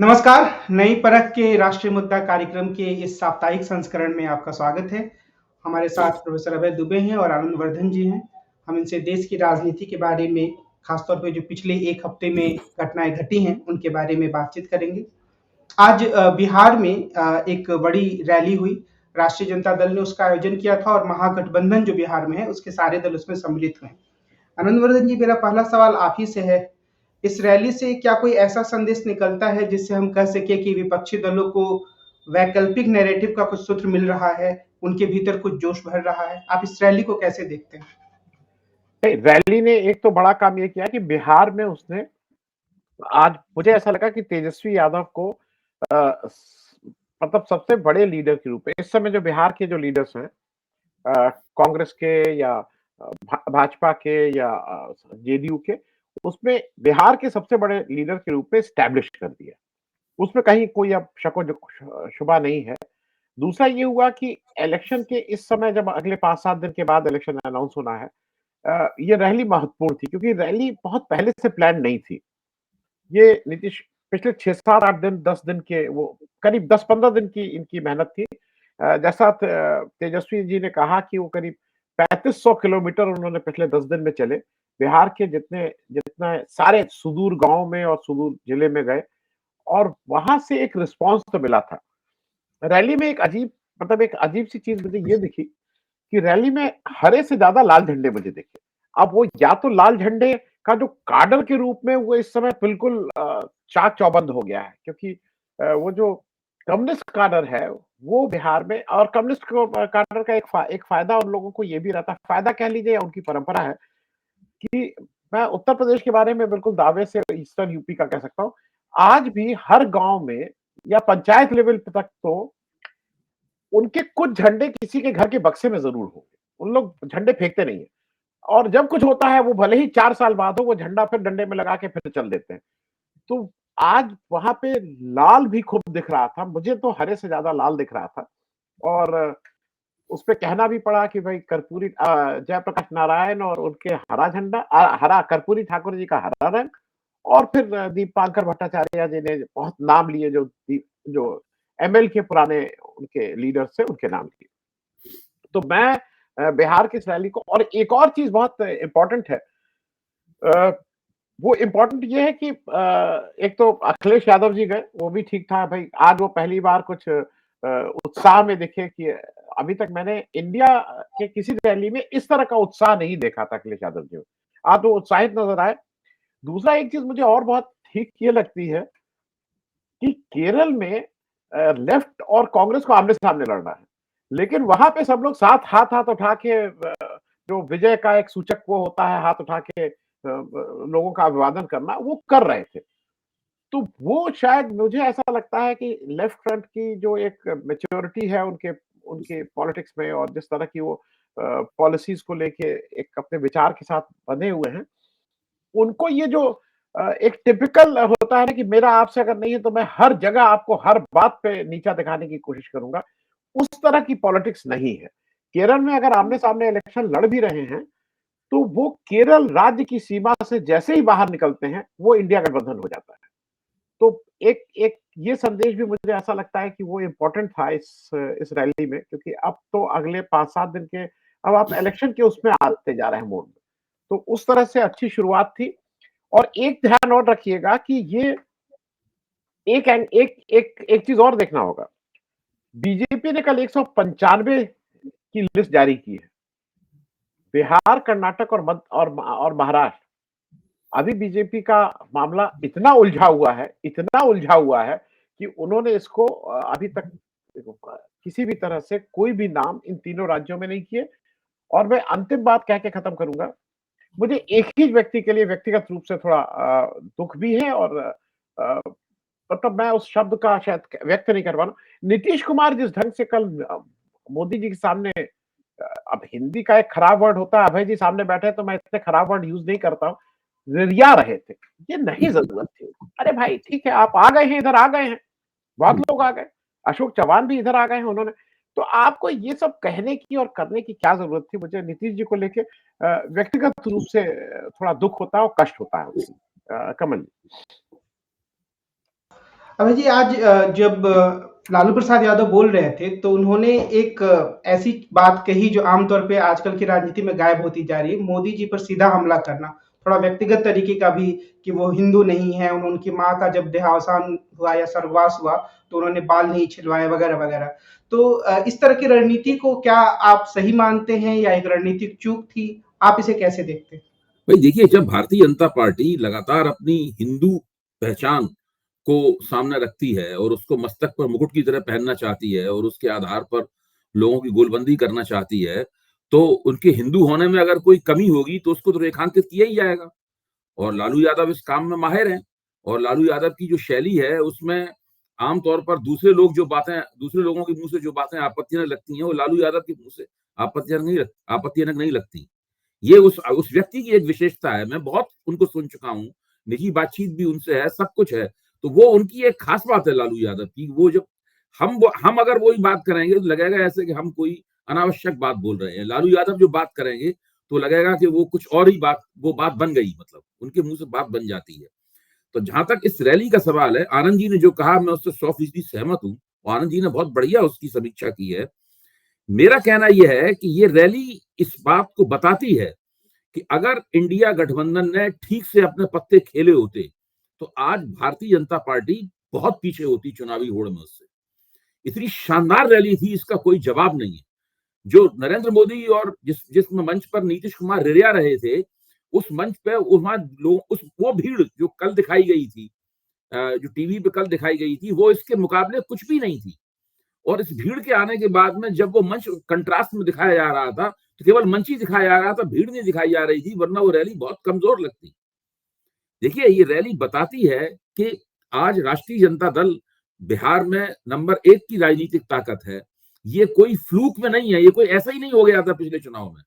नमस्कार, नई परख के राष्ट्रीय मुद्दा कार्यक्रम के इस साप्ताहिक संस्करण में आपका स्वागत है। हमारे साथ प्रोफेसर अभय दुबे हैं और आनंद वर्धन जी हैं। हम इनसे देश की राजनीति के बारे में, खासतौर पे जो पिछले 1 हफ्ते में घटनाएँ घटी हैं, उनके बारे में बातचीत करेंगे। आज बिहार में एक बड़ी रैली हुई। राष्ट्रीय जनता दल ने उसका आयोजन किया था और महागठबंधन जो बिहार में है, उसके सारे दल उसमें सम्मिलित हुए हैं। आनंद वर्धन जी, मेरा पहला सवाल आप ही से है। इस रैली से क्या कोई ऐसा संदेश निकलता है जिससे हम कह सकें कि विपक्षी दलों को वैकल्पिक नैरेटिव का कुछ सूत्र मिल रहा है, उनके भीतर कुछ जोश भर रहा है? आप इस रैली को कैसे देखते हैं? रैली ने एक तो बड़ा काम ये किया कि बिहार में उसने आज मुझे ऐसा लगा कि तेजस्वी यादव को मतलब सबसे बड़े लीडर के रूप में इस समय जो बिहार के जो लीडर्स हैं, कांग्रेस के या भाजपा के या जेडीयू के, उसमें बिहार के सबसे बड़े लीडर के रूप में एस्टैब्लिश कर दिया। उसमें कहीं कोई अब शुबा नहीं है। दूसरा ये हुआ कि इलेक्शन के इस समय जब अगले 5-7 दिन के बाद इलेक्शन अनाउंस होना है, ये रैली महत्वपूर्ण थी क्योंकि रैली बहुत पहले से प्लान नहीं थी। ये नीतीश पिछले 6-7-8 दिन, 10 दिन के वो करीब 10-15 दिन की इनकी मेहनत थी। जैसा तेजस्वी जी ने कहा कि वो करीब 3500 किलोमीटर उन्होंने पिछले 10 दिन में चले। बिहार के जितने जितने सारे सुदूर गाँव में और सुदूर जिले में गए और वहाँ से एक रिस्पॉन्स तो मिला था। रैली में एक अजीब-सी चीज़ मुझे ये दिखी कि रैली में हरे से ज़्यादा लाल झंडे मुझे दिखे। अब वो या तो लाल झंडे का जो काडर के रूप में वो इस समय बिल्कुल चाक-चौबंद हो गया है क्योंकि वो जो कम्युनिस्ट काडर है, वो बिहार में और कम्युनिस्ट काडर का एक फ़ायदा उन लोगों को ये भी रहता है, फ़ायदा कह लीजिए या उनकी परंपरा है कि मैं उत्तर प्रदेश के बारे में बिल्कुल दावे से ईस्टर्न यूपी का कह सकता हूँ। आज भी हर गाँव में या पंचायत लेवल तक तो उनके कुछ झंडे किसी के घर के बक्से में ज़रूर होंगे। उन लोग झंडे फेंकते नहीं है और जब कुछ होता है वो भले ही 4 साल बाद हो, वो झंडा फिर डंडे में लगा के फिर चल देते हैं। तो आज वहाँ पे लाल भी खूब दिख रहा था, मुझे तो हरे से ज़्यादा लाल दिख रहा था और उसपे कहना भी पड़ा कि भाई जयप्रकाश नारायण और उनके हरा झंडा हरा कर्पूरी ठाकुर जी का हरा रंग और फिर दीपांकर भट्टाचार्य जी ने बहुत नाम लिए जो एमएल के पुराने उनके लीडर्स थे, उनके नाम लिए। तो मैं बिहार की इस रैली को और एक और चीज़ बहुत इम्पोर्टेंट है। अ, वो इम्पोर्टेंट ये है कि एक तो अखिलेश यादव जी गए, वो भी ठीक था भाई। आज वो पहली बार कुछ उत्साह में दिखे कि अभी तक मैंने इंडिया के किसी रैली में इस तरह का उत्साह नहीं देखा था अखिलेश यादव जी में। आज वो उत्साहित नज़र आए। दूसरा एक चीज़ मुझे और बहुत ठीक ये लगती है कि केरल में लेफ्ट और कांग्रेस को आमने-सामने लड़ना है। लेकिन वहाँ पे सब लोग साथ हाथ-हाथ उठा के जो विजय का एक सूचक वो होता है हाथ उठा के लोगों का अभिवादन करना, वो कर रहे थे। तो वो शायद मुझे ऐसा लगता है कि लेफ्ट फ्रंट की जो एक मैच्योरिटी है उनके उनके पॉलिटिक्स में और जिस तरह की वो पॉलिसीज़ को लेके एक अपने विचार के साथ बंधे हुए हैं, उनको ये जो एक टिपिकल होता है ना कि मेरा आपसे अगर नहीं है तो मैं हर जगह आपको हर बात पे नीचा दिखाने की कोशिश करूँगा, उस तरह की पॉलिटिक्स नहीं है। केरल में अगर आमने-सामने इलेक्शन लड़ भी रहे हैं, तो वो केरल राज्य की सीमा से जैसे ही बाहर निकलते हैं, वो इंडिया गठबंधन हो जाता है। तो एक एक ये संदेश भी मुझे ऐसा लगता है कि वो इम्पोर्टेंट था इस रैली में क्योंकि अब तो अगले 5-7 दिन के अब आप इलेक्शन के उसमें आते जा रहे हैं मोड में। तो उस तरह से अच्छी शुरुआत थी और एक ध्यान और रखिएगा कि ये एक एंड एक एक एक चीज़ और देखना होगा। बीजेपी ने कल 195 की लिस्ट जारी की है। बिहार, कर्नाटक और महाराष्ट्र अभी बीजेपी का मामला इतना उलझा हुआ है कि उन्होंने इसको अभी तक देखो किसी भी तरह से कोई भी नाम इन तीनों राज्यों में नहीं किए और मैं अंतिम बात कह के खत्म करूँगा। मुझे एक ही व्यक्ति के लिए व्यक्तिगत रूप से थोड़ा दुःख भी है और मतलब मैं उस शब्द का शायद व्यक्त नहीं कर पा रहा हूँ। नीतीश कुमार जिस ढंग से कल मोदी जी के सामने अब हिंदी का एक खराब वर्ड होता है, अभय जी सामने बैठे हैं तो मैं इतने खराब वर्ड यूज़ नहीं करता हूँ। रिरिया रहे थे, ये नहीं ज़रूरत थी। अरे भाई ठीक है, आप आ गए हैं, इधर आ गए हैं, बहुत लोग आ गए। अशोक चव्हाण भी इधर आ गए हैं उन्होंने। तो आपको ये सब कहने की और करने की क्या ज़रूरत थी? मुझे नीतीश जी को लेके व्यक्तिगत रूप से थोड़ा दुःख होता है और कष्ट होता है उससे। कमल जी। अभय जी, आज जब लालू प्रसाद यादव बोल रहे थे, तो उन्होंने एक ऐसी बात कही जो आमतौर पे आजकल की राजनीति में गायब होती जा रही है, मोदी जी पर सीधा हमला करना। थोड़ा व्यक्तिगत तरीके का भी कि वो हिंदू नहीं है, उनकी माँ का जब देहावसान हुआ या स्वर्गवास हुआ, तो उन्होंने बाल नहीं छिलवाए वगैरह-वगैरह। तो इस तरह की रणनीति को क्या आप सही मानते हैं या एक रणनीतिक चूक थी? आप इसे कैसे देखते हैं? भाई देखिए, जब भारतीय जनता पार्टी लगातार अपनी हिंदू पहचान को सामने रखती है और उसको मस्तक पर मुकुट की तरह पहनना चाहती है और उसके आधार पर लोगों की गोलबंदी करना चाहती है, तो उनके हिंदू होने में अगर कोई कमी होगी तो उसको तो रेखांकित किया ही जाएगा। और लालू यादव इस काम में माहिर हैं। और लालू यादव की जो शैली है उसमें आमतौर पर दूसरे लोगों के मुंह से जो बातें आपत्तिजनक लगती हैं, वो लालू यादव के मुंह से आपत्तिजनक नहीं लगती। ये उस व्यक्ति की एक विशेषता है। मैं बहुत उनको सुन चुका हूँ, निजी बातचीत भी उनसे है, सब कुछ है। तो वो उनकी एक खास बात है लालू यादव की। वो जब हम अगर वही बात करेंगे तो लगेगा ऐसे कि हम कोई अनावश्यक बात बोल रहे हैं। लालू यादव जो बात करेंगे तो लगेगा कि वो कुछ और ही वो बात बन गई, मतलब उनके मुंह से बात बन जाती है। तो जहां तक इस रैली का सवाल है, आनंद जी ने जो कहा मैं उससे 100% सहमत हूँ। आनंद जी ने बहुत बढ़िया उसकी समीक्षा की है। मेरा कहना यह है कि ये रैली इस बात को बताती है कि अगर इंडिया गठबंधन ने ठीक से अपने पत्ते खेले होते तो आज भारतीय जनता पार्टी बहुत पीछे होती चुनावी होड़ में उससे। इतनी शानदार रैली थी, इसका कोई जवाब नहीं है। जो नरेंद्र मोदी और जिस मंच पर नीतीश कुमार रिरिया रहे थे, उस मंच पे वहां लोग वो भीड़ जो कल दिखाई गई थी, जो टीवी पे कल दिखाई गई थी, वो इसके मुकाबले कुछ भी नहीं थी। और इस भीड़ के आने के बाद में जब वो मंच कंट्रास्ट में दिखाया जा रहा था, तो केवल मंच ही दिखाया जा रहा था, भीड़ नहीं दिखाई जा रही थी, वरना वो रैली बहुत कमजोर लगती। देखिए, ये रैली बताती है कि आज राष्ट्रीय जनता दल बिहार में नंबर 1 की राजनीतिक ताकत है। ये कोई फ्लूक में नहीं है, ये कोई ऐसा ही नहीं हो गया था पिछले चुनाव में।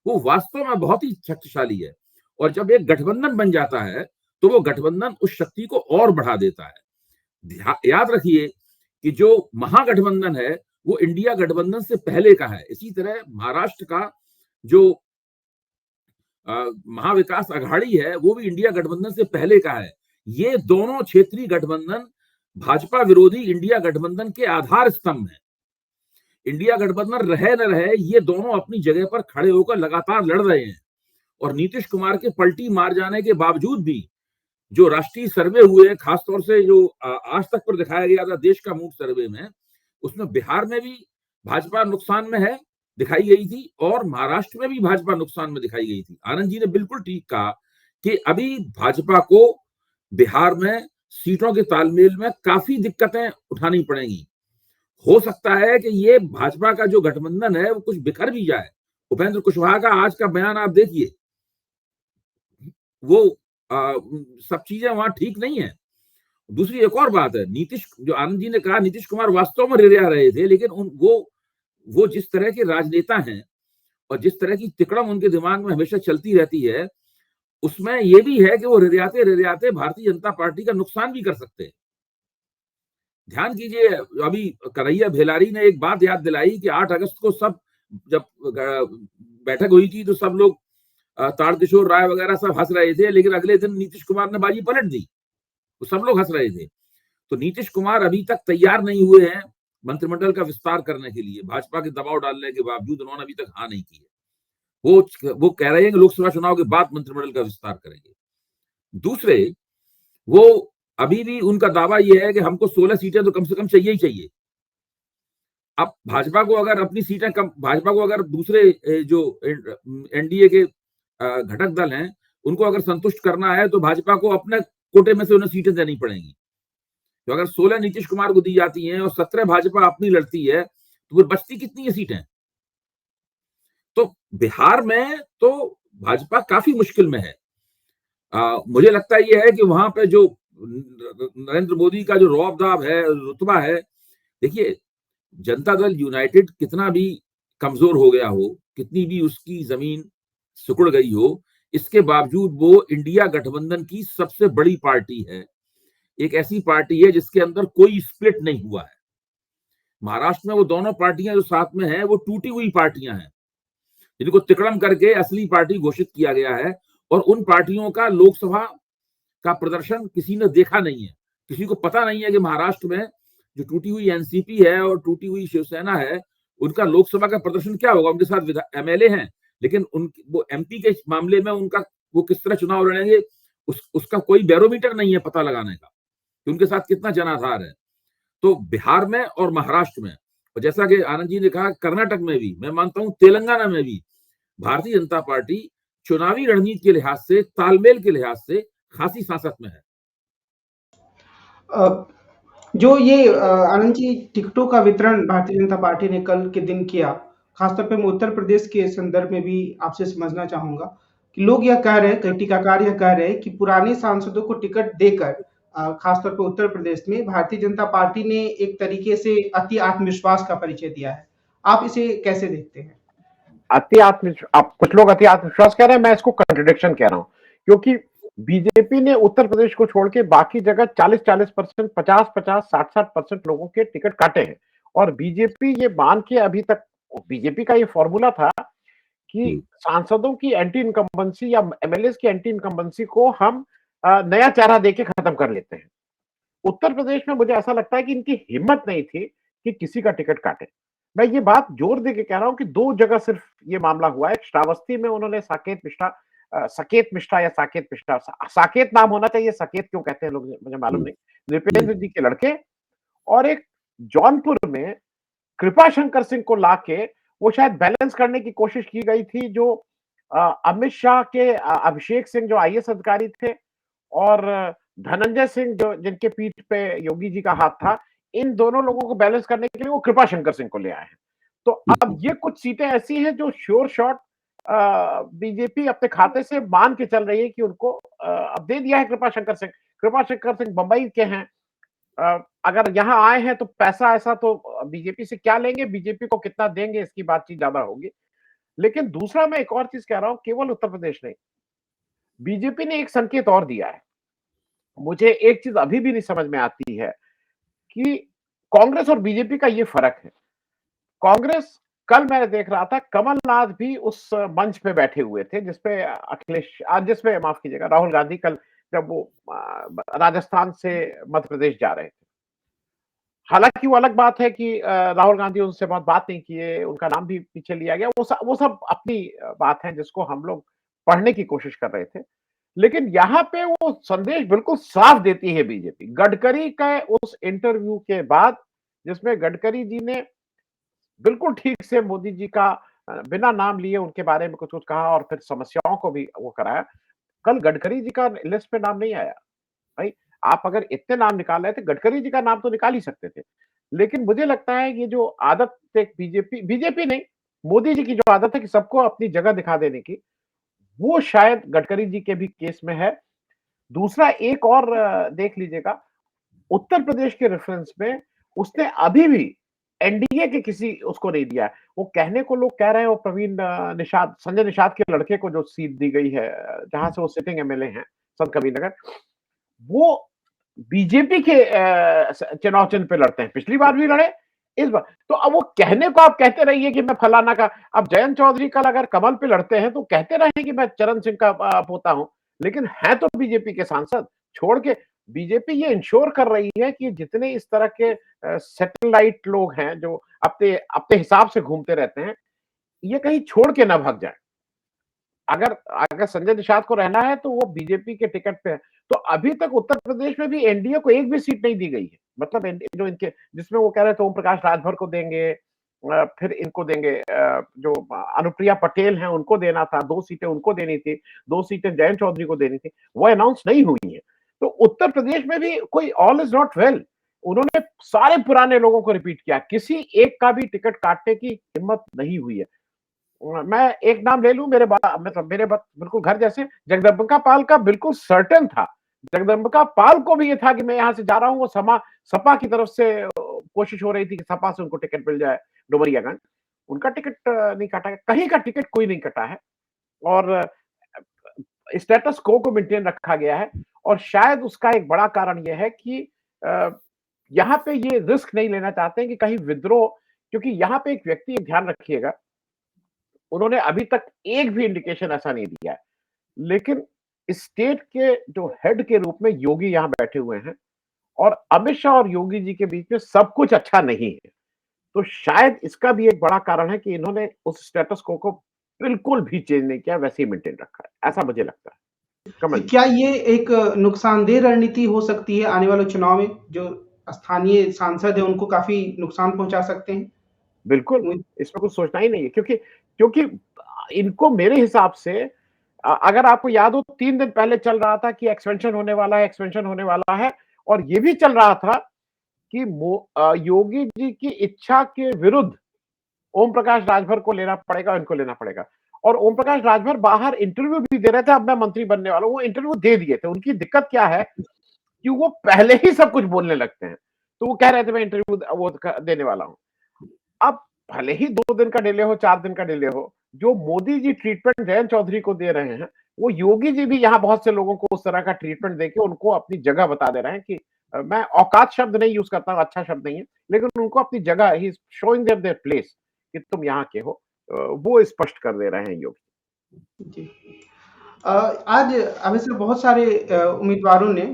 वो वास्तव में बहुत ही शक्तिशाली है। और जब एक गठबंधन बन जाता है, तो वो गठबंधन उस शक्ति को और बढ़ा देता है। याद रखिए कि जो महागठबंधन है, वो इंडिया गठबंधन से पहले का है। इसी तरह महाराष्ट्र का जो महाविकास अघाड़ी है, वो भी इंडिया गठबंधन से पहले का है। ये दोनों क्षेत्रीय गठबंधन भाजपा विरोधी इंडिया गठबंधन के आधार स्तंभ हैं। इंडिया गठबंधन रहे न रहे, ये दोनों अपनी जगह पर खड़े होकर लगातार लड़ रहे हैं। और नीतीश कुमार के पलटी मार जाने के बावजूद भी जो राष्ट्रीय सर्वे हुए, खासतौर से जो आज तक पर दिखाया गया था देश का मूड सर्वे में, उसमें बिहार में भी भाजपा नुकसान में है, दिखाई गई थी, और महाराष्ट्र में भी भाजपा नुकसान में दिखाई गई थी। आनंद जी ने बिल्कुल ठीक कहा कि अभी भाजपा को बिहार में सीटों के तालमेल में काफी दिक्कतें उठानी पड़ेंगी। हो सकता है कि ये भाजपा का जो गठबंधन है वो कुछ बिखर भी जाए। उपेंद्र कुशवाहा का आज का बयान आप देखिए, वो सब चीजें वहां ठीक नहीं है। दूसरी एक और बात है, नीतीश, जो आनंद जी ने कहा, नीतीश कुमार वास्तव में रिरिया रहे थे, लेकिन वो जिस तरह के राजनेता हैं और जिस तरह की तिकड़म उनके दिमाग में हमेशा चलती रहती है, उसमें यह भी है कि वो रिरियाते रिरियाते भारतीय जनता पार्टी का नुकसान भी कर सकते हैं। ध्यान कीजिए, अभी कन्हैया भेलारी ने एक बात याद दिलाई कि 8 अगस्त को सब जब बैठक हुई थी तो सब लोग तारकिशोर राय वगैरह सब हंस रहे थे, लेकिन अगले दिन नीतीश कुमार ने बाजी पलट दी, तो सब लोग हंस रहे थे। तो नीतीश कुमार अभी तक तैयार नहीं हुए हैं मंत्रिमंडल का विस्तार करने के लिए। भाजपा के दबाव डालने के बावजूद उन्होंने अभी तक हाँ नहीं की है। वो कह रहे हैं कि लोकसभा चुनाव के बाद मंत्रिमंडल का विस्तार करेंगे। दूसरे, वो अभी भी उनका दावा यह है कि हमको 16 सीटें तो कम से कम चाहिए ही चाहिए। अब भाजपा को अगर दूसरे जो एनडीए के घटक दल हैं, उनको अगर संतुष्ट करना है तो भाजपा को अपने कोटे में से उन्हें सीटें देनी पड़ेंगी। तो अगर 16 नीतीश कुमार को दी जाती हैं और 17 भाजपा अपनी लड़ती है, तो फिर बचती कितनी है सीटें? तो बिहार में तो भाजपा काफी मुश्किल में है। मुझे लगता यह है कि वहां पे जो नरेंद्र मोदी का जो रौब-दाब है, रुतबा है, देखिए, जनता दल यूनाइटेड कितना भी कमजोर हो गया हो, कितनी भी उसकी जमीन सिकुड़ गई हो, इसके बावजूद वो इंडिया गठबंधन की सबसे बड़ी पार्टी है। एक ऐसी पार्टी है जिसके अंदर कोई स्प्लिट नहीं हुआ है। महाराष्ट्र में वो दोनों पार्टियां जो साथ में हैं, वो टूटी हुई पार्टियां हैं, जिनको तिकड़म करके असली पार्टी घोषित किया गया है। और उन पार्टियों का लोकसभा का प्रदर्शन किसी ने देखा नहीं है। किसी को पता नहीं है कि महाराष्ट्र में जो टूटी हुई एनसीपी है और टूटी हुई शिवसेना है, उनका लोकसभा का प्रदर्शन क्या होगा। उनके साथ एमएलए हैं, लेकिन वो एमपी के मामले में उनका वो किस तरह चुनाव लड़ेंगे उसका कोई बैरोमीटर नहीं है पता लगाने का कि उनके साथ कितना जनाधार है। तो बिहार में और महाराष्ट्र में, और जैसा कि आनंद जी ने कहा, कर्नाटक में भी, मैं मानता हूं तेलंगाना में भी भारतीय जनता पार्टी चुनावी रणनीति के लिहाज से, तालमेल के लिहाज से खासी सांसत में है। जो ये आनंद जी, टिकटों का वितरण भारतीय जनता पार्टी ने कल के दिन किया, खासतौर पे मैं उत्तर प्रदेश के संदर्भ में भी आपसे समझना चाहूंगा कि लोग यह कह रहे हैं, कई टीकाकार यह कह रहे हैं कि पुराने सांसदों को टिकट देकर खासतौर पे उत्तर प्रदेश में भारतीय जनता पार्टी ने एक तरीके से अति आत्मविश्वास का परिचय दिया है। आप इसे कैसे देखते हैं? आप कुछ लोग अति आत्मविश्वास कह रहे हैं, मैं इसको कंट्रडिक्शन कह रहा हूं, क्योंकि बीजेपी ने उत्तर प्रदेश को छोड़ के बाकी जगह 40-40%, 50-50, 60-60% लोगों के टिकट काटे हैं। और बीजेपी ये मान के अभी तक, बीजेपी का ये फॉर्मूला था कि सांसदों की एंटी इनकम्बेंसी या एमएलए की एंटी इनकम्बेंसी को हम नया चेहरा देके खत्म कर लेते हैं। उत्तर प्रदेश में मुझे ऐसा लगता है कि इनकी हिम्मत नहीं थी कि किसी का टिकट काटे। मैं ये बात जोर देके कह रहा हूं कि 2 जगह सिर्फ ये मामला हुआ है। श्रावस्ती में उन्होंने साकेत मिश्रा या साकेत मिश्रा, साकेत नाम होना चाहिए, सकेत क्यों कहते हैं लोग मुझे मालूम नहीं, नृपेंद्र जी के लड़के, और एक जौनपुर में कृपा शंकर सिंह को लाके वो शायद बैलेंस करने की कोशिश की गई थी, जो अमित शाह के अभिषेक सिंह जो आईएएस अधिकारी थे, और धनंजय सिंह जो जिनके पीठ पे योगी जी का हाथ था, इन दोनों लोगों को बैलेंस करने के लिए वो कृपा शंकर सिंह को ले आए हैं। तो अब ये कुछ सीटें ऐसी हैं जो श्योर शॉट बीजेपी अपने खाते से मान के चल रही है कि उनको अब दे दिया है कृपा शंकर सिंह। कृपा शंकर सिंह बंबई के हैं, अगर यहाँ आए हैं तो पैसा ऐसा तो बीजेपी से क्या लेंगे, बीजेपी को कितना देंगे, इसकी बातचीत ज्यादा होगी। लेकिन दूसरा मैं एक और चीज कह रहा हूं, केवल उत्तर प्रदेश नहीं, बीजेपी ने एक संकेत और दिया है। मुझे एक चीज अभी भी नहीं समझ में आती है कि कांग्रेस और बीजेपी का ये फर्क है। कांग्रेस, कल मैं देख रहा था, कमलनाथ भी उस मंच पे बैठे हुए थे जिसपे जिसपे माफ कीजिएगा, राहुल गांधी कल जब वो राजस्थान से मध्य प्रदेश जा रहे थे। हालांकि वो अलग बात है कि राहुल गांधी उनसे बहुत बात नहीं किए, उनका नाम भी पीछे लिया गया, वो सब अपनी बात है जिसको हम लोग पढ़ने की कोशिश कर रहे थे। लेकिन यहाँ पे वो संदेश बिल्कुल साफ देती है बीजेपी। गडकरी का उस इंटरव्यू के बाद, जिसमें गडकरी जी ने बिल्कुल ठीक से मोदी जी का बिना नाम लिए उनके बारे में कुछ कुछ कहा और फिर समस्याओं को भी वो कराया। कल गडकरी जी का लिस्ट पे नाम नहीं आया। भाई, आप अगर इतने नाम निकाल रहे थे, गडकरी जी का नाम तो निकाल ही सकते थे। लेकिन मुझे लगता है ये जो आदत एक बीजेपी नहीं, मोदी जी की जो आदत है कि सबको अपनी जगह दिखा देने की, वो शायद गडकरी जी के भी केस में है। दूसरा एक और देख लीजिएगा, उत्तर प्रदेश के रेफरेंस में उसने अभी भी एनडीए के किसी उसको नहीं दिया है। वो कहने को लोग कह रहे हैं, वो प्रवीण निषाद, संजय निषाद के लड़के को जो सीट दी गई है, जहां से वो सिटिंग एमएलए हैं, संत कबीरनगर, वो बीजेपी के चुनाव चिन्ह पे लड़ते हैं। पिछली बार भी लड़े, इस बार तो अब वो कहने को आप कहते रहिए कि मैं फलाना का, अब जयंत चौधरी कल अगर कमल पे लड़ते हैं तो कहते रहे कि मैं चरण सिंह का पोता हूं, लेकिन है तो बीजेपी के सांसद। छोड़ के बीजेपी ये इंश्योर कर रही है कि जितने इस तरह के सैटेलाइट लोग हैं जो अपने अपने हिसाब से घूमते रहते हैं, ये कहीं छोड़ के ना भाग जाए। अगर अगर संजय निषाद को रहना है तो वो बीजेपी के टिकट पे है। तो अभी तक उत्तर प्रदेश में भी एनडीए को एक भी सीट नहीं दी गई है। मतलब जो इनके, जिसमें वो कह रहे थे ओम प्रकाश राजभर को देंगे, फिर इनको देंगे, जो अनुप्रिया पटेल हैं उनको देना था, 2 सीटें उनको देनी थी, 2 सीटें जयंत चौधरी को देनी थी, वो अनाउंस नहीं हुई है। तो उत्तर प्रदेश में भी कोई ऑल इज नॉट वेल। उन्होंने सारे पुराने लोगों को रिपीट किया, किसी एक का भी टिकट काटने की हिम्मत नहीं हुई है। मैं एक नाम ले लूं, मतलब मेरे बिल्कुल घर जैसे, जगदम्बिका पाल का बिल्कुल सर्टेन था। जगदम्बिका पाल को भी ये था कि मैं यहां से जा रहा हूं, वो सपा की तरफ से कोशिश हो रही थी कि सपा से उनको टिकट मिल जाए, डुमरियागंज। उनका टिकट नहीं काटा है, कहीं का टिकट कोई नहीं कटा है, और स्टेटस को मेंटेन रखा गया है। और शायद उसका एक बड़ा कारण यह है कि यहाँ पे ये रिस्क नहीं लेना चाहते हैं कि कहीं विद्रोह, क्योंकि यहाँ पे एक व्यक्ति, ध्यान रखिएगा, उन्होंने अभी तक एक भी इंडिकेशन ऐसा नहीं दिया है, लेकिन स्टेट के जो हेड के रूप में योगी यहां बैठे हुए हैं, और अमित शाह और योगी जी के बीच में सब कुछ अच्छा नहीं है। तो शायद इसका भी एक बड़ा कारण है कि इन्होंने उस स्टेटस को बिल्कुल भी चेंज नहीं किया, वैसे ही मेंटेन रखा है, ऐसा मुझे लगता है। कमल जी। क्या ये एक नुकसानदेह रणनीति हो सकती है आने वाले चुनाव में? जो स्थानीय सांसद हैं, उनको काफ़ी नुकसान पहुँचा सकते हैं? बिल्कुल, मुझ इसमें कुछ सोचना ही नहीं है, क्योंकि क्योंकि इनको मेरे हिसाब से अगर आपको याद हो 3 दिन पहले चल रहा था कि एक्सपेंशन होने वाला है, एक्सपेंशन होने वाला है, और ये भी चल रहा था कि योगी जी की इच्छा के विरुद्ध ओम प्रकाश राजभर को लेना पड़ेगा, इनको लेना पड़ेगा। और ओम प्रकाश राजभर बाहर इंटरव्यू भी दे रहे थे, अब मैं मंत्री बनने वाला हूं, वो इंटरव्यू दे दिए थे। उनकी दिक्कत क्या है कि वो पहले ही सब कुछ बोलने लगते हैं, तो वो कह रहे थे मैं इंटरव्यू वो देने वाला हूं। अब भले ही 2 दिन का डिले हो, 4 दिन का डिले हो, जो मोदी जी ट्रीटमेंट जयंत चौधरी को दे रहे हैं, वो योगी जी भी यहाँ बहुत से लोगों को उस तरह का ट्रीटमेंट देके उनको अपनी जगह बता दे रहे हैं कि मैं औकात शब्द नहीं यूज करता हूं, अच्छा शब्द नहीं है, लेकिन उनको अपनी जगह, he is showing them their place कि तुम यहाँ के हो, वो स्पष्ट कर दे रहे हैं योगी। जी। आज अभी से बहुत सारे उम्मीदवारों ने,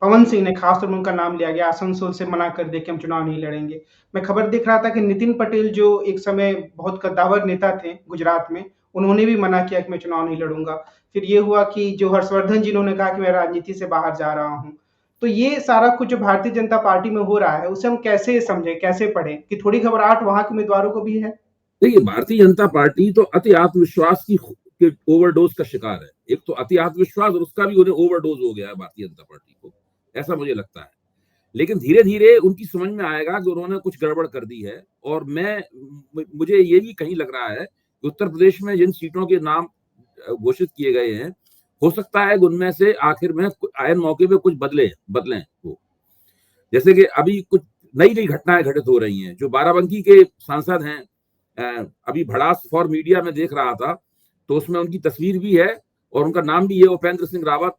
पवन सिंह ने खास तौर में उनका नाम लिया गया, आसनसोल से मना कर दिया कि हम चुनाव नहीं लड़ेंगे। मैं खबर देख रहा था कि नितिन पटेल, जो एक समय बहुत कद्दावर नेता थे गुजरात में, उन्होंने भी मना किया कि मैं चुनाव नहीं लड़ूंगा। फिर ये हुआ कि जो हर्षवर्धन जिन्होंने कहा कि मैं राजनीति से बाहर जा रहा हूँ। तो ये सारा कुछ जो भारतीय जनता पार्टी में हो रहा है, उसे हम कैसे समझें, कैसे पढ़ें कि थोड़ी घबराहट वहां के उम्मीदवारों को भी है? देखिए, भारतीय जनता पार्टी तो अति आत्मविश्वास की ओवरडोज का शिकार है। एक तो अति आत्मविश्वास, और उसका भी उन्हें ओवरडोज हो गया है भारतीय जनता पार्टी को, ऐसा मुझे लगता है। लेकिन धीरे धीरे उनकी समझ में आएगा कि उन्होंने कुछ गड़बड़ कर दी है। और मुझे ये भी कहीं लग रहा है कि उत्तर प्रदेश में जिन सीटों के नाम घोषित किए गए हैं, हो सकता है कि उनमें से आखिर में आयन मौके पे कुछ बदलें वो। जैसे कि अभी कुछ नई नई घटनाएं घटित हो रही हैं। जो बाराबंकी के सांसद हैं, अभी भड़ास फॉर मीडिया में देख रहा था, तो उसमें उनकी तस्वीर भी है और उनका नाम भी है, उपेंद्र सिंह रावत।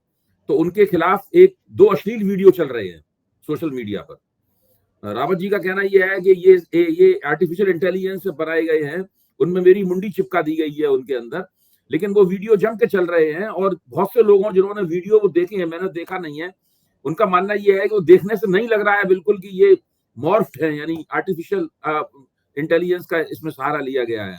तो उनके खिलाफ 2 अश्लील वीडियो चल रहे हैं सोशल मीडिया पर। रावत जी का कहना यह है कि ये आर्टिफिशियल इंटेलिजेंस से बनाए गए हैं, उनमें मेरी मुंडी चिपका दी गई है उनके अंदर। लेकिन वो वीडियो जम के चल रहे हैं, और बहुत से लोगों जिन्होंने वीडियो वो देखे हैं, मैंने देखा नहीं है, उनका मानना यह है कि वो देखने से नहीं लग रहा है बिल्कुल कि ये मॉर्फ्ड है, यानी आर्टिफिशियल इंटेलिजेंस का इसमें सहारा लिया गया है।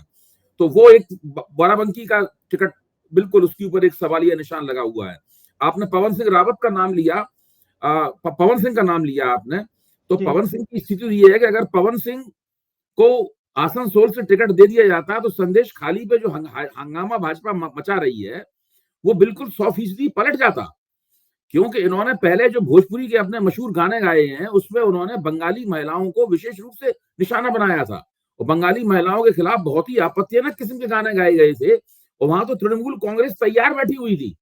तो वो एक बाराबंकी का टिकट, बिल्कुल उसके ऊपर एक सवालिया निशान लगा हुआ है। आपने पवन सिंह रावत का नाम लिया, पवन सिंह का नाम लिया आपने, तो पवन सिंह की स्थिति ये है कि अगर पवन सिंह को आसनसोल से टिकट दे दिया जाता तो संदेश खाली पे जो हंगामा भाजपा मचा रही है, वो बिल्कुल 100% पलट जाता। क्योंकि इन्होंने पहले जो भोजपुरी के अपने मशहूर गाने गाए हैं, उसमें उन्होंने बंगाली महिलाओं को विशेष रूप से निशाना बनाया था, और बंगाली महिलाओं के खिलाफ बहुत ही आपत्तिजनक किस्म के गाने गाए गए थे। और वहां तो तृणमूल कांग्रेस तैयार बैठी हुई थी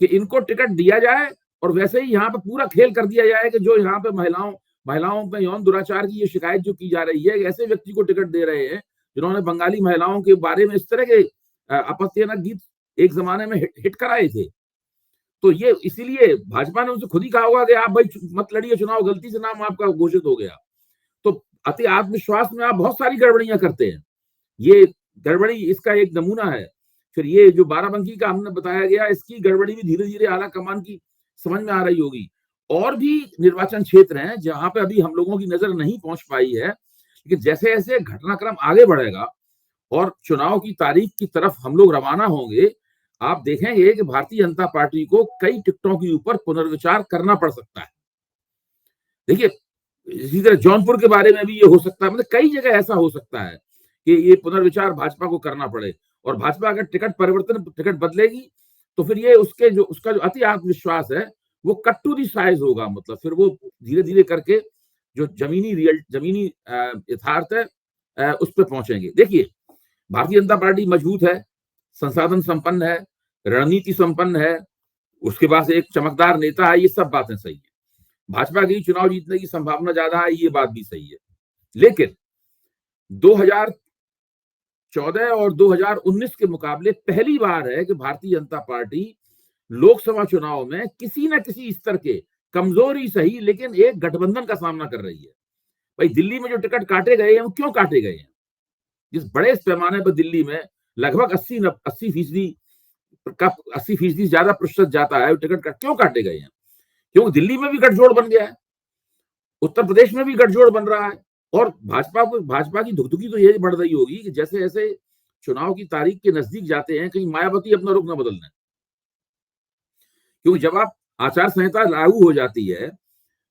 कि इनको टिकट दिया जाए, और वैसे ही यहाँ पे पूरा खेल कर दिया जाए कि जो यहाँ पे महिलाओं पे यौन दुराचार की ये शिकायत जो की जा रही है, ऐसे व्यक्ति को टिकट दे रहे हैं जिन्होंने बंगाली महिलाओं के बारे में इस तरह के आपत्तिजनक गीत एक जमाने में हिट कराए थे। तो ये इसीलिए भाजपा ने उनसे खुद ही कहा होगा कि आप भाई मत लड़िए चुनाव, गलती से नाम आपका घोषित हो गया। तो अति आत्मविश्वास में आप बहुत सारी गड़बड़ियां करते हैं, ये गड़बड़ी इसका एक नमूना है। फिर ये जो बाराबंकी का हमने बताया गया, इसकी गड़बड़ी भी धीरे धीरे आला कमान की समझ में आ रही होगी। और भी निर्वाचन क्षेत्र हैं जहां पे अभी हम लोगों की नजर नहीं पहुंच पाई है, लेकिन जैसे जैसे घटनाक्रम आगे बढ़ेगा और चुनाव की तारीख की तरफ हम लोग रवाना होंगे, आप देखेंगे कि भारतीय जनता पार्टी को कई टिकटों के ऊपर पुनर्विचार करना पड़ सकता है। देखिए, इसी तरह जौनपुर के बारे में भी ये हो सकता है, मतलब कई जगह ऐसा हो सकता है कि ये पुनर्विचार भाजपा को करना पड़े। और भाजपा अगर टिकट बदलेगी, तो फिर ये उसका जो अति आत्मविश्वास है, वो कट टू दी साइज होगा। मतलब फिर वो धीरे धीरे करके जो जमीनी यथार्थ है, उस पर पहुंचेंगे। देखिए, भारतीय जनता पार्टी मजबूत है, संसाधन संपन्न है, रणनीति संपन्न है, उसके पास एक चमकदार नेता है, ये सब बातें सही है। भाजपा की चुनाव जीतने की संभावना ज्यादा है, ये बात भी सही है। लेकिन 2014 और 2019 के मुकाबले पहली बार है कि भारतीय जनता पार्टी लोकसभा चुनाव में किसी न किसी स्तर के, कमजोरी सही, लेकिन एक गठबंधन का सामना कर रही है। भाई, दिल्ली में जो टिकट काटे गए हैं, वो क्यों काटे गए हैं? जिस बड़े पैमाने पर दिल्ली में लगभग 80% ज्यादा प्रतिशत जाता है, टिकट क्यों काटे गए हैं? क्योंकि दिल्ली में भी गठजोड़ बन गया है। उत्तर प्रदेश में भी गठजोड़ बन रहा है और भाजपा की धुकधुकी तो ये बढ़ रही होगी कि जैसे जैसे चुनाव की तारीख के नजदीक जाते हैं कहीं मायावती अपना रुख न बदल दें, क्योंकि जब आप आचार संहिता लागू हो जाती है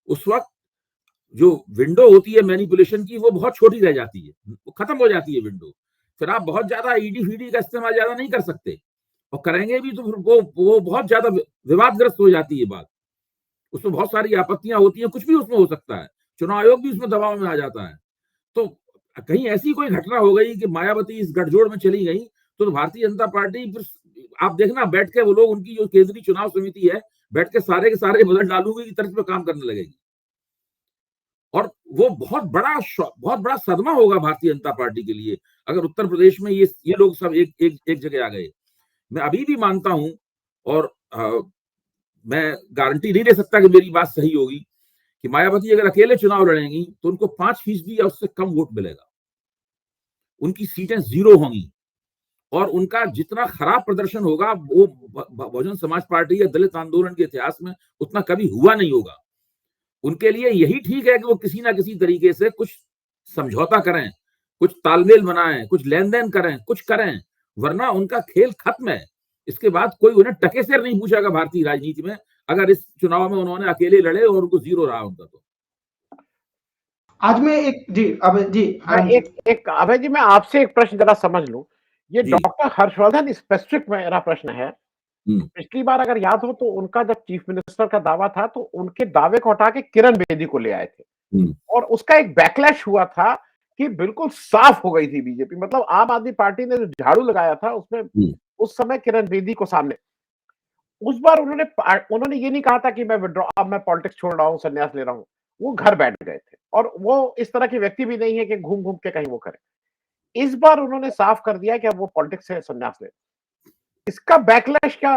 उस वक्त जो विंडो होती है मैनिपुलेशन की वो बहुत छोटी रह जाती है, वो खत्म हो जाती है विंडो। फिर आप बहुत ज्यादा ईडी फीडी का इस्तेमाल ज्यादा नहीं कर सकते और करेंगे भी तो फिर वो बहुत ज्यादा विवादग्रस्त हो जाती है बात, उसमें बहुत सारी आपत्तियां होती हैं, कुछ भी उसमें हो सकता है, चुनाव आयोग भी उसमें दबाव में आ जाता है। तो कहीं ऐसी कोई घटना हो गई कि मायावती इस गठजोड़ में चली गई तो भारतीय जनता पार्टी फिर आप देखना बैठ के वो लोग उनकी जो केंद्रीय चुनाव समिति है बैठ के सारे बदल डालूंगी की तर्ज पे काम करने लगेगी और वो बहुत बड़ा सदमा होगा भारतीय जनता पार्टी के लिए अगर उत्तर प्रदेश में ये लोग सब एक जगह आ गए। मैं अभी भी मानता हूं और मैं गारंटी नहीं दे सकता कि मेरी बात सही होगी कि मायावती अगर अकेले चुनाव लड़ेंगी तो उनको 5% या उससे कम वोट मिलेगा, उनकी सीटें 0 होंगी और उनका जितना खराब प्रदर्शन होगा वो बहुजन समाज पार्टी या दलित आंदोलन के इतिहास में उतना कभी हुआ नहीं होगा। उनके लिए यही ठीक है कि वो किसी ना किसी तरीके से कुछ समझौता करें, कुछ तालमेल बनाएं, कुछ लेन देन करें, कुछ करें, वरना उनका खेल खत्म है। इसके बाद कोई उन्हें टके से नहीं पूछेगा भारतीय राजनीति में अगर इस चुनाव में उन्होंने अकेले लड़े और उनको 0 रहा उनका। तो आज मैं एक अभय जी मैं आपसे एक प्रश्न जरा समझ लूं, ये डॉक्टर हर्षवर्धन स्पेसिफिक मेरा प्रश्न है। पिछली बार अगर याद हो तो उनका जब चीफ मिनिस्टर का दावा था तो उनके दावे को हटा के किरण बेदी को ले आए थे और उसका एक बैकलैश हुआ था कि बिल्कुल साफ हो गई थी बीजेपी, मतलब आम आदमी पार्टी ने जो झाड़ू लगाया था उसमें उस समय किरण बेदी को सामने, उस बार उन्होंने ये नहीं कहा था कि मैं विड्रॉ, अब मैं पॉलिटिक्स छोड़ रहा हूं, संन्यास ले रहा हूं, वो घर बैठ गए थे और वो इस तरह के व्यक्ति भी नहीं है कि घूम घूम के कहीं वो करे। इस बार उन्होंने साफ कर दिया कि अब वो पॉलिटिक्स से संन्यास ले। इसका बैकलैश क्या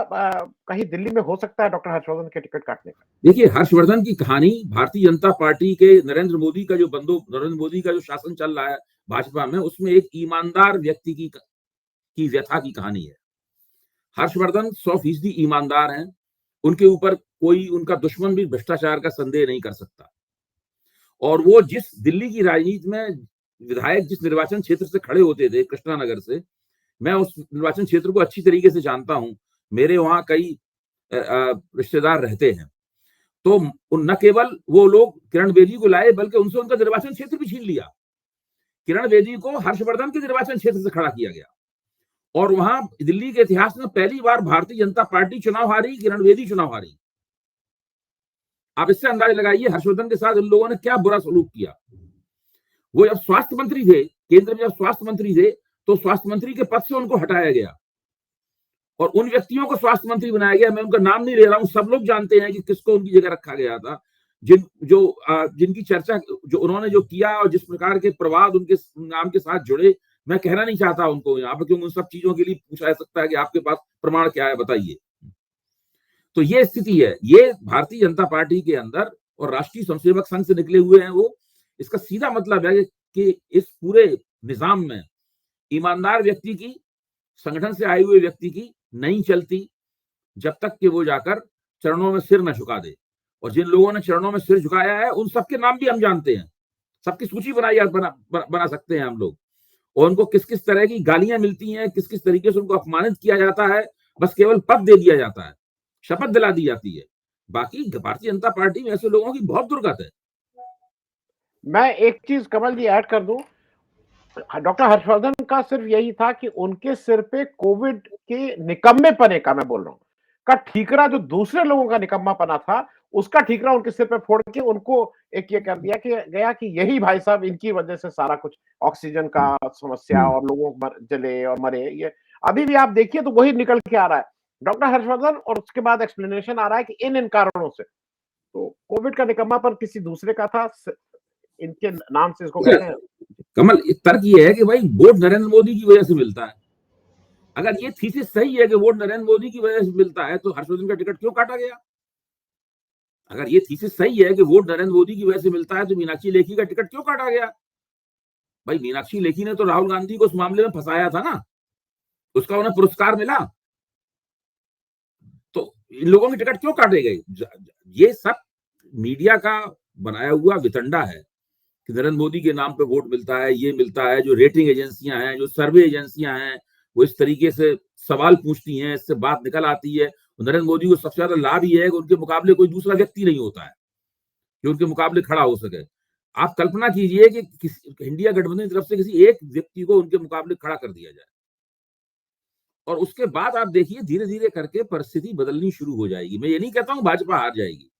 कहीं दिल्ली में हो सकता है डॉक्टर हर्षवर्धन के टिकट काटने का? देखिए, हर्षवर्धन की कहानी भारतीय जनता पार्टी के नरेंद्र मोदी का जो शासन चल रहा है भाजपा में, उसमें एक ईमानदार व्यक्ति की व्यथा की कहानी है। हर्षवर्धन 100% ईमानदार हैं, उनके ऊपर कोई उनका दुश्मन भी भ्रष्टाचार का संदेह नहीं कर सकता और वो जिस दिल्ली की राजनीति में विधायक जिस निर्वाचन क्षेत्र से खड़े होते थे कृष्णानगर से, मैं उस निर्वाचन क्षेत्र को अच्छी तरीके से जानता हूं, मेरे वहां कई रिश्तेदार रहते हैं। तो न केवल वो लोग किरण बेदी को लाए बल्कि उनसे उनका निर्वाचन क्षेत्र भी छीन लिया। किरण बेदी को हर्षवर्धन के निर्वाचन क्षेत्र से खड़ा किया गया और वहां दिल्ली के इतिहास में पहली बार भारतीय जनता पार्टी चुनाव हारी, किरण बेदी चुनाव हारी। आप इससे अंदाजा लगाइए हर्षवर्धन के साथ इन लोगों ने क्या बुरा सलूक किया। वो जब स्वास्थ्य मंत्री थे, केंद्र में जब स्वास्थ्य मंत्री थे, तो स्वास्थ्य मंत्री के पद से उनको हटाया गया और उन व्यक्तियों को स्वास्थ्य मंत्री बनाया गया। मैं उनका नाम नहीं ले रहा हूं, सब लोग जानते हैं कि किसको उनकी जगह रखा गया था। जिनकी चर्चा जो उन्होंने जो किया और जिस प्रकार के प्रवाद उनके नाम के साथ जुड़े, मैं कहना नहीं चाहता उनको यहाँ पर, क्योंकि उन सब चीजों के लिए पूछा जा सकता है कि आपके पास प्रमाण क्या है, बताइए। तो ये स्थिति है, ये भारतीय जनता पार्टी के अंदर और राष्ट्रीय स्वयंसेवक संघ से निकले हुए हैं वो। इसका सीधा मतलब है कि इस पूरे निजाम में ईमानदार व्यक्ति की, संगठन से आए हुए व्यक्ति की नहीं चलती जब तक कि वो जाकर चरणों में सिर न झुका दे। और जिन लोगों ने चरणों में सिर झुकाया है उन सबके नाम भी हम जानते हैं, सबकी सूची बना सकते हैं हम लोग, और उनको किस किस तरह की गालियां मिलती हैं, किस किस तरीके से उनको अपमानित किया जाता है, बस केवल पद दे दिया जाता है, शपथ दिला दी जाती है। बाकी भारतीय जनता पार्टी में ऐसे लोगों की बहुत दुर्गत है। मैं एक चीज कमल जी ऐड कर दूं, डॉक्टर हर्षवर्धन का सिर्फ यही था कि उनके सिर पे कोविड के निकम्मेपने का, मैं बोल रहा हूं, का ठीकरा, जो दूसरे लोगों का निकम्मापना था उसका ठीकरा उनके सिर पे फोड़ के उनको एक ये कर दिया कि गया कि यही भाई साहब इनकी वजह से सारा कुछ, ऑक्सीजन का समस्या और लोगों जले और मरे, ये अभी भी आप देखिए तो वही निकल के आ रहा है डॉक्टर हर्षवर्धन। और उसके बाद एक्सप्लेनेशन आ रहा है कि इन कारणों से, तो कोविड का निकम्मापन किसी दूसरे का था, इनके नाम से इसको कहते हैं। कमल, तर्क ये है कि भाई वोट नरेंद्र मोदी की वजह से मिलता है। अगर ये थीसिस सही है कि वोट नरेंद्र मोदी की वजह से मिलता है तो हर्षवर्धन का टिकट क्यों काटा गया? अगर ये थीसिस सही है कि वोट नरेंद्र मोदी की वजह से मिलता है तो मीनाक्षी लेखी का टिकट क्यों काटा गया? भाई मीनाक्षी लेखी ने तो राहुल गांधी को उस मामले में फंसाया था ना, उसका उन्हें पुरस्कार मिला, तो इन लोगों के टिकट क्यों काटे गए? ये सब मीडिया का बनाया हुआ वितंडा है कि नरेंद्र मोदी के नाम पे वोट मिलता है, ये मिलता है। जो रेटिंग एजेंसियां हैं, जो सर्वे एजेंसियां हैं, वो इस तरीके से सवाल पूछती हैं, इससे बात निकल आती है। नरेंद्र मोदी को सबसे ज्यादा लाभ ही है कि उनके मुकाबले कोई दूसरा व्यक्ति नहीं होता है जो उनके मुकाबले खड़ा हो सके। आप कल्पना कीजिए कि इंडिया गठबंधन की तरफ से किसी एक व्यक्ति को उनके मुकाबले खड़ा कर दिया जाए, और उसके बाद आप देखिए धीरे धीरे करके परिस्थिति बदलनी शुरू हो जाएगी। मैं ये नहीं कहता हूं भाजपा हार जाएगी,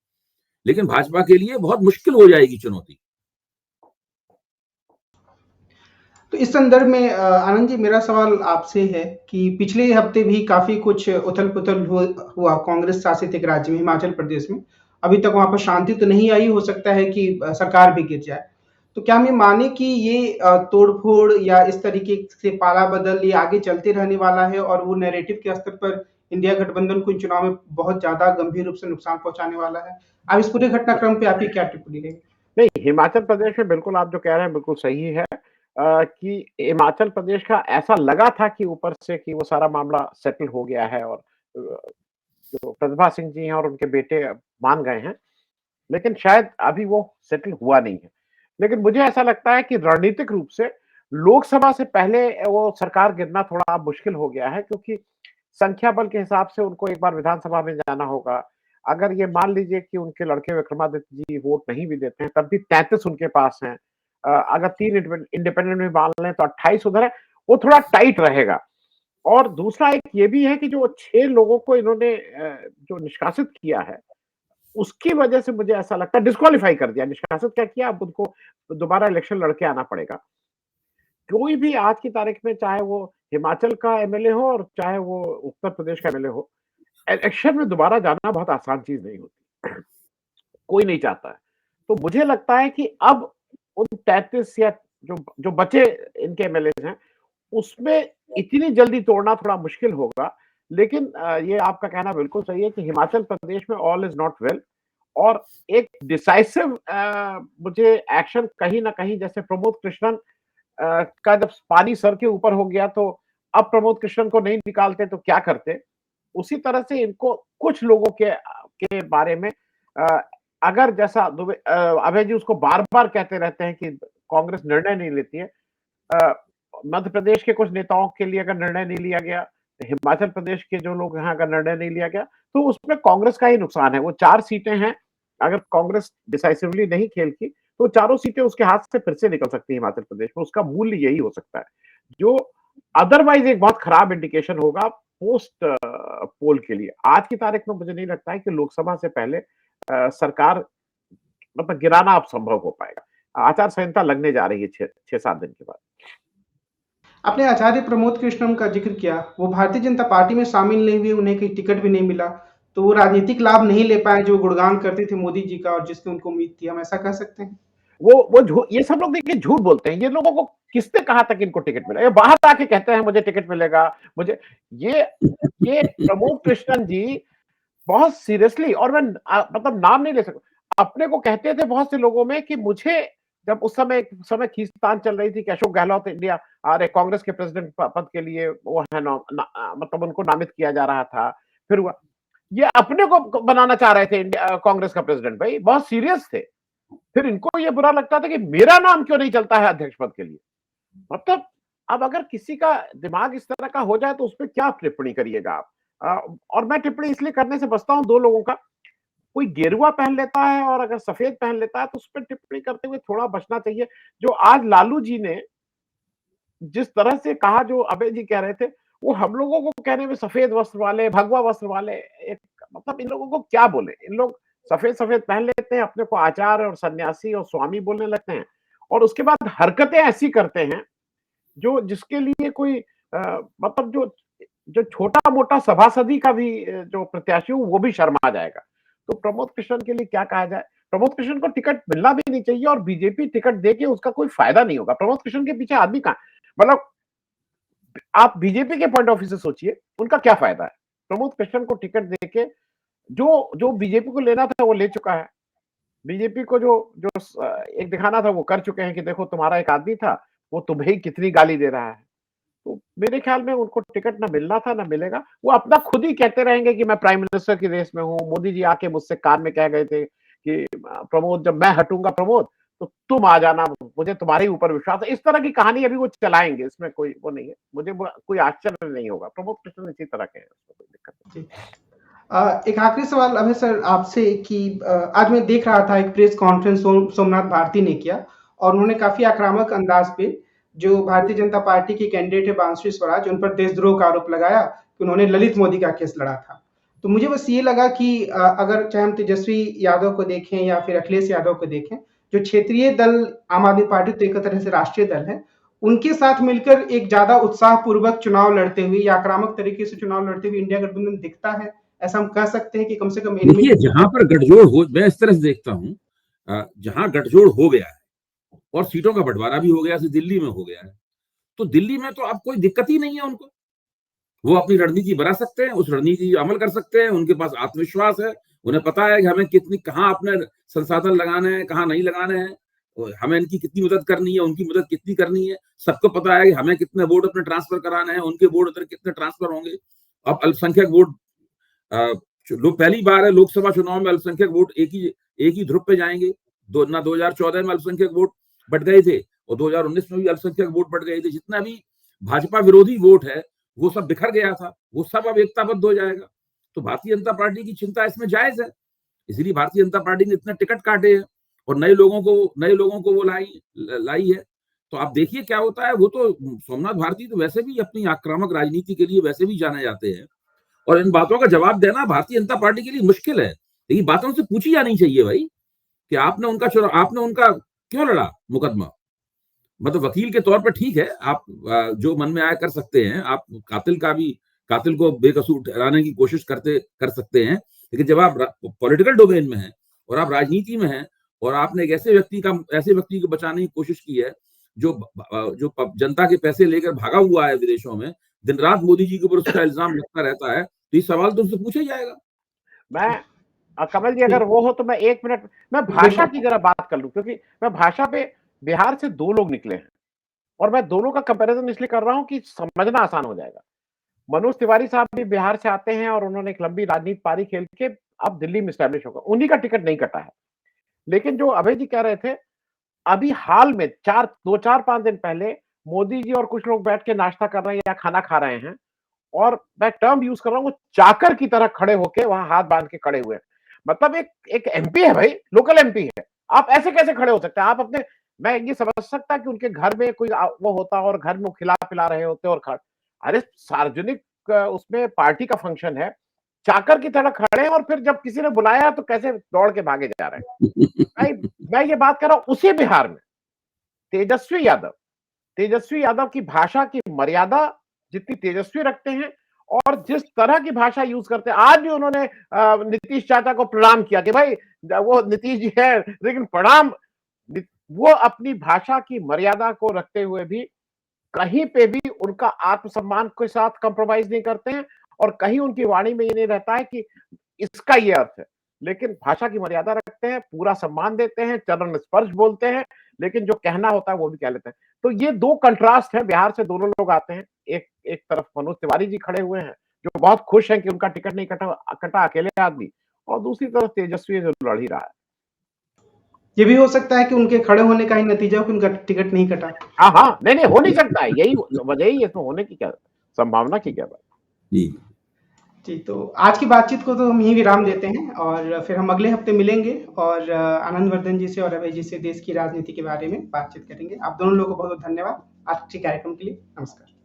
लेकिन भाजपा के लिए बहुत मुश्किल हो जाएगी चुनौती। तो इस संदर्भ में आनंद जी, मेरा सवाल आपसे है कि पिछले हफ्ते भी काफी कुछ उथल-पुथल हुआ कांग्रेस शासित एक राज्य में, हिमाचल प्रदेश में। अभी तक वहाँ पर शांति तो नहीं आई, हो सकता है कि सरकार भी गिर जाए। तो क्या हम ये माने कि ये तोड़-फोड़ या इस तरीके से पाला बदल ये आगे चलते रहने वाला है और वो नैरेटिव के स्तर पर इंडिया गठबंधन को इन चुनाव में बहुत ज़्यादा गंभीर रूप से नुकसान पहुँचाने वाला है? अब इस पूरे घटनाक्रम पे आपकी क्या टिप्पणी रहेगी? नहीं, हिमाचल प्रदेश में बिल्कुल आप जो कह रहे हैं बिल्कुल सही है कि हिमाचल प्रदेश का ऐसा लगा था कि ऊपर से कि वो सारा मामला सेटल हो गया है और जो प्रतिभा सिंह जी हैं और उनके बेटे मान गए हैं, लेकिन शायद अभी वो सेटल हुआ नहीं है। लेकिन मुझे ऐसा लगता है कि रणनीतिक रूप से लोकसभा से पहले वो सरकार गिरना थोड़ा अब मुश्किल हो गया है, क्योंकि संख्या बल के हिसाब से उनको एक बार विधानसभा में जाना होगा। अगर ये मान लीजिए कि उनके लड़के विक्रमादित्य जी वोट नहीं भी देते हैं, तब भी 33 उनके पास हैं। अगर 3 इंडिपेंडेंट में मान लें तो 28 उधर है, वो थोड़ा टाइट रहेगा। और दूसरा एक ये भी है कि जो 6 लोगों को इन्होंने जो निष्कासित किया है, उसकी वजह से मुझे ऐसा लगता है डिस्क्वालीफाई कर दिया। निष्कासित क्या किया, अब उनको दोबारा इलेक्शन लड़के आना पड़ेगा। कोई भी आज की तारीख में, चाहे वो हिमाचल का एमएलए हो और चाहे वो उत्तर प्रदेश का एमएलए हो, इलेक्शन में दोबारा जाना बहुत आसान चीज़ नहीं होती। कोई नहीं चाहता है। तो मुझे लगता है कि अब उन 33 या जो जो बचे इनके एमएलएज़ हैं, उसमें इतनी जल्दी तोड़ना थोड़ा मुश्किल होगा। लेकिन ये आपका कहना बिल्कुल सही है कि हिमाचल प्रदेश में ऑल इज़ नॉट वेल, और एक डिसाइसिव मुझे एक्शन कहीं न कहीं, जैसे प्रमोद कृष्णन का जब पानी सर के ऊपर हो गया, तो अब प्रमोद कृष्णन को नहीं निकालते तो क्या करते? उसी तरह से इनको कुछ लोगों के बारे में अगर जैसा अभय जी उसको बार-बार कहते रहते हैं कि कांग्रेस निर्णय नहीं लेती है। अ, मध्य प्रदेश के कुछ नेताओं के लिए अगर निर्णय नहीं लिया गया, हिमाचल प्रदेश के जो लोग हैं अगर निर्णय नहीं लिया गया, तो उसमें कांग्रेस का ही नुकसान है। वो 4 सीटें हैं, अगर कांग्रेस डिसाइसिवली नहीं खेलती, तो चारों सीटें उसके हाथ से फिर से निकल सकती है हिमाचल प्रदेश में। उसका मूल्य यही हो सकता है, जो अदरवाइज़ एक बहुत खराब इंडिकेशन होगा पोस्ट पोल के लिए। आज की तारीख में मुझे नहीं लगता है कि लोकसभा से पहले सरकार मतलब गिराना अब संभव हो पाएगा। आचार संहिता लगने जा रही है 6-7 दिन के बाद। आपने आचार्य प्रमोद कृष्णम का जिक्र किया, वो भारतीय जनता पार्टी में शामिल नहीं हुए, उन्हें कहीं टिकट भी नहीं मिला, तो वो राजनीतिक लाभ नहीं ले पाए जो गुणगान करते थे मोदी जी का और जिसकी उनको उम्मीद थी, हम ऐसा कह सकते हैं? वो ये सब लोग देखिए झूठ बोलते हैं। ये लोगों को किसने कहा था कि इनको टिकट मिला? ये बाहर आके कहते हैं मुझे टिकट मिलेगा, मुझे ये ये प्रमोद कृष्णन जी बहुत सीरियसली, और मैं मतलब नाम नहीं ले सकता, अपने को कहते थे बहुत से लोगों में कि मुझे, जब उस समय खींचतान चल रही थी कि अशोक गहलोत इंडिया अरे कांग्रेस के प्रेसिडेंट पद के लिए वो है मतलब उनको नामित किया जा रहा था, फिर हुआ, ये अपने को बनाना चाह रहे थे इंडिया कांग्रेस का प्रेसिडेंट, भाई बहुत सीरियस थे। फिर इनको ये बुरा लगता था कि मेरा नाम क्यों नहीं चलता है अध्यक्ष पद के लिए। मतलब अब अगर किसी का दिमाग इस तरह का हो जाए तो उसपे क्या टिप्पणी करिएगा आप? और मैं टिप्पणी इसलिए करने से बचता हूँ 2 लोगों का, कोई गेरुआ पहन लेता है और अगर सफेद पहन लेता है तो उसपे टिप्पणी करते हुए थोड़ा बचना चाहिए। जो आज लालू जी ने जिस तरह से कहा, जो अभय जी कह रहे थे, वो हम लोगों को कहने में सफेद वस्त्र वाले, भगवा वस्त्र वाले, एक मतलब इन लोगों को क्या बोले? इन लोग सफेद-सफेद पहन लेते हैं, अपने को आचार्य और सन्यासी और स्वामी बोलने लगते हैं, और उसके बाद हरकतें ऐसी करते हैं जो जिसके लिए कोई मतलब जो जो छोटा-मोटा सभासदी का भी जो प्रत्याशी हो वो भी शर्मा जाएगा। तो प्रमोद कृष्णन के लिए क्या कहा जाए? प्रमोद कृष्णन को टिकट मिलना भी नहीं चाहिए और बीजेपी टिकट देके उसका कोई फायदा नहीं होगा। प्रमोद कृष्णन के पीछे आदमी कहाँ, मतलब आप बीजेपी के पॉइंट ऑफ व्यू से सोचिए, उनका क्या फायदा है? प्रमोद कृष्णन को टिकट देके जो जो बीजेपी को लेना था वो ले चुका है। बीजेपी को जो जो एक दिखाना था वो कर चुके हैं कि देखो तुम्हारा एक आदमी था, वो तुम्हें ही कितनी गाली दे रहा है। तो मेरे ख्याल में उनको टिकट ना मिलना था, ना मिलेगा। वो अपना खुद ही कहते रहेंगे कि मैं प्राइम मिनिस्टर की रेस में हूँ। मोदी जी आके मुझसे कान में कह गए थे कि प्रमोद जब मैं हटूंगा प्रमोद तो तुम आ जाना, मुझे तुम्हारे ऊपर विश्वास है। इस तरह की कहानी अभी वो चलाएंगे, इसमें कोई वो नहीं है, मुझे कोई आश्चर्य नहीं होगा। प्रमोद कृष्ण इसी तरह के हैं, कोई दिक्कत नहीं। एक आखिरी सवाल अभय सर आपसे कि आज मैं देख रहा था एक प्रेस कॉन्फ्रेंस सोमनाथ भारती ने किया और उन्होंने काफी आक्रामक अंदाज पे जो भारतीय जनता पार्टी की कैंडिडेट है बांसुरी स्वराज, उन पर देशद्रोह का आरोप लगाया कि उन्होंने ललित मोदी का केस लड़ा था। तो मुझे बस ये लगा कि अगर चाहे हम तेजस्वी यादव को देखें या फिर अखिलेश यादव को देखें, जो क्षेत्रीय दल आम आदमी पार्टी तो एक तरह से राष्ट्रीय दल है, उनके साथ मिलकर एक ज्यादा उत्साहपूर्वक चुनाव लड़ते हुए या आक्रामक तरीके से चुनाव लड़ते हुए इंडिया गठबंधन दिखता है। ऐसा हम कह सकते हैं कि कम से कम देखिए, जहां पर गठजोड़ हो, मैं इस तरह से देखता हूं, जहां गठजोड़ हो गया है और सीटों का बंटवारा भी हो गया, जैसे दिल्ली में हो गया है, तो दिल्ली में तो अब कोई दिक्कत ही नहीं है उनको। वो अपनी रणनीति बना सकते हैं, उस रणनीति अमल कर सकते हैं, उनके पास आत्मविश्वास है, उन्हें पता है कि हमें कितनी कहाँ अपने संसाधन लगाने हैं, कहाँ नहीं लगाने हैं, हमें इनकी कितनी मदद करनी है, उनकी मदद कितनी करनी है। सबको पता है कि हमें कितने वोट अपने ट्रांसफर कराने हैं, उनके वोट उधर कितने ट्रांसफर होंगे। अब अल्पसंख्यक वोट, लोग पहली बार है लोकसभा चुनाव में अल्पसंख्यक वोट एक ही ध्रुव पे जाएंगे। 2014 में अल्पसंख्यक वोट बढ़ गए थे और 2019 में भी अल्पसंख्यक वोट बढ़ गए थे। जितना भी भाजपा विरोधी वोट है वो सब बिखर गया था, वो सब अब एकताबद्ध हो जाएगा। तो भारतीय जनता पार्टी की चिंता इसमें जायज है, इसलिए भारतीय जनता पार्टी ने इतने टिकट काटे हैं और नए लोगों को वो लाई है। तो आप देखिए क्या होता है। वो तो सोमनाथ भारती तो वैसे भी अपनी आक्रामक राजनीति के लिए वैसे भी जाने जाते हैं और इन बातों का जवाब देना भारतीय जनता पार्टी के लिए मुश्किल है। लेकिन बातों से पूछी जानी चाहिए भाई कि आपने उनका क्यों लड़ा मुकदमा। मतलब वकील के तौर पर ठीक है, आप जो मन में आया कर सकते हैं, आप कातिल को बेकसूर ठहराने की कोशिश कर सकते हैं। लेकिन जब आप पॉलिटिकल डोमेन में हैं और आप राजनीति में हैं और आपने एक ऐसे व्यक्ति को बचाने की कोशिश की है जो जनता के पैसे लेकर भागा हुआ है विदेशों में, दिन रात मोदी जी के ऊपर उसका इल्जाम लगता रहता है, तो ये सवाल तो उनसे पूछा ही जाएगा। मैं कमल जी अगर वो हो तो मैं 1 मिनट मैं भाषा की जरा बात कर लूं, क्योंकि मैं भाषा पे बिहार से 2 लोग निकले हैं और मैं दोनों का कंपैरिजन इसलिए कर रहा हूं कि समझना आसान हो जाएगा। मनोज तिवारी साहब भी बिहार से आते हैं और उन्होंने एक लंबी राजनीति पारी खेल के अब दिल्ली में स्टैब्लिश होगा, उन्हीं का टिकट नहीं कटा है। लेकिन जो अभय जी कह रहे थे, अभी हाल में 2-4-5 दिन पहले मोदी जी और कुछ लोग बैठ के नाश्ता कर रहे हैं या खाना खा रहे हैं और मैं टर्म यूज कर रहा हूं, वो चाकर की तरह खड़े होके वहां हाथ बांध के खड़े हुए हैं। मतलब एक एमपी है भाई, लोकल एमपी है, आप ऐसे कैसे खड़े हो सकते हैं? आप अपने, मैं ये समझ सकता कि उनके घर में कोई वो होता और घर में खिला पिला रहे होते और अरे सार्वजनिक उसमें पार्टी का फंक्शन है, चाकर की तरह खड़े हैं और फिर जब किसी ने बुलाया तो कैसे दौड़ के भागे जा रहे हैं। मैं ये बात कर रहा हूं उसी बिहार में तेजस्वी यादव की भाषा की मर्यादा जितनी तेजस्वी रखते हैं और जिस तरह की भाषा यूज करते हैं। आज भी उन्होंने नीतीश चाचा को प्रणाम किया कि भाई वो नीतीश जी है, लेकिन प्रणाम, वो अपनी भाषा की मर्यादा को रखते हुए भी कहीं पे भी उनका आत्मसम्मान के साथ कंप्रोमाइज नहीं करते हैं और कहीं उनकी वाणी में ये नहीं रहता है कि इसका ये अर्थ है, लेकिन भाषा की मर्यादा रखते हैं, पूरा सम्मान देते हैं, चरण स्पर्श बोलते हैं, लेकिन जो कहना होता है वो भी कह लेते हैं। तो ये 2 कंट्रास्ट है। बिहार से दोनों लोग आते हैं, एक तरफ मनोज तिवारी जी खड़े हुए हैं जो बहुत खुश हैं कि उनका टिकट नहीं कटा अकेले आदमी, और दूसरी तरफ तेजस्वी जो लड़ ही रहा है। ये भी हो सकता है कि उनके खड़े होने का ही नतीजा कि उनका टिकट नहीं कटा। हाँ, नहीं हो नहीं सकता है, यही वजह ही है, तो होने की क्या संभावना की क्या बात जी, तो आज की बातचीत को तो हम यही विराम देते हैं और फिर हम अगले हफ्ते मिलेंगे और आनंद वर्धन जी से और अभय जी से देश की राजनीति के बारे में बातचीत करेंगे। आप दोनों लोगों को बहुत-बहुत धन्यवाद आज के कार्यक्रम के लिए। नमस्कार।